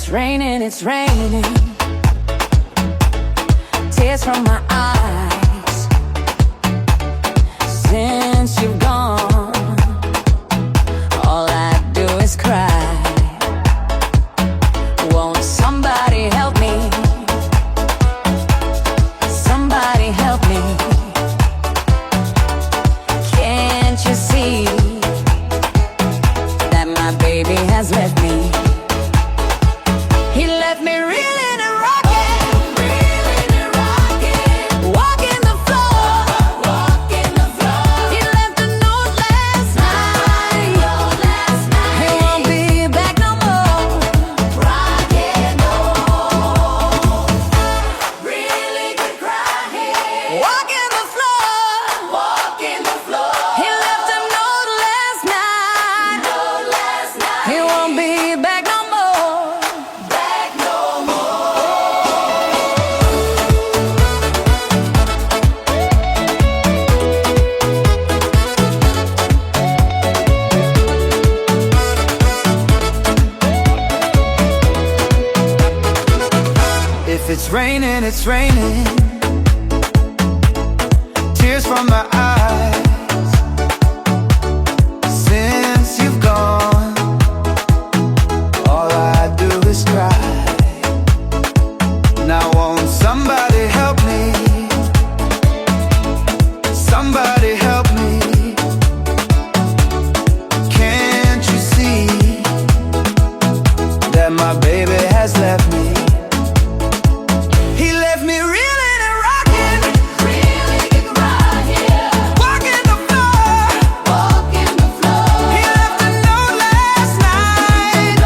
it's raining, it's raining. Tears from my eyes. Since you've gone, all I do is cry. Won't somebody help me? Somebody help me. Can't you see that my baby has left me? He left me reeling and rocking, reeling and rocking, walking the floor, walking the floor. He left a note last night, he won't be back no more. Rocking home, really could cry here. Walking the floor, walking the floor. He left a note last night, he won't be back no more. Back no more. If it's raining, it's raining. Tears from my eyes. Since you've gone, all I do is cry. Now won't somebody help me? Somebody help me. Can't you see that my baby has left me? He left me reeling and rocking, Really could cry here, walking the floor. walking the floor. He left a note last night,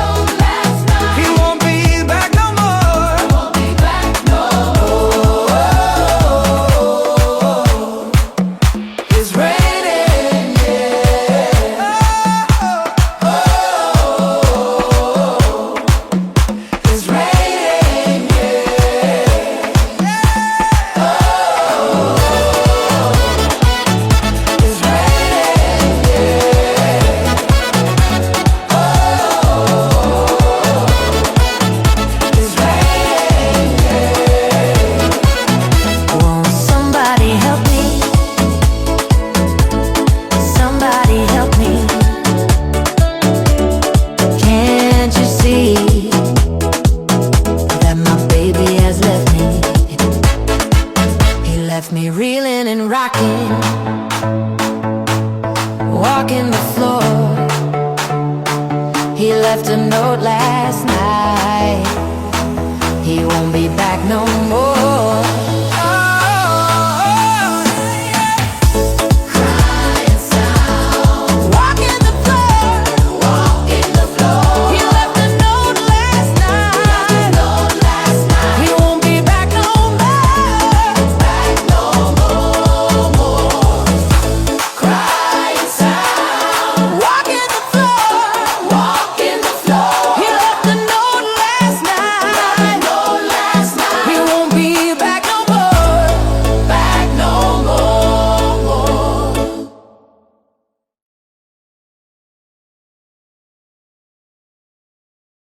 he won't be back no more. Won't be back no more. It's raining, yeah. It's raining, it's Won't somebody help me? Somebody help me. Can't you see that my baby has left me? He left me reeling and rocking, walking the floor. He left a note last night,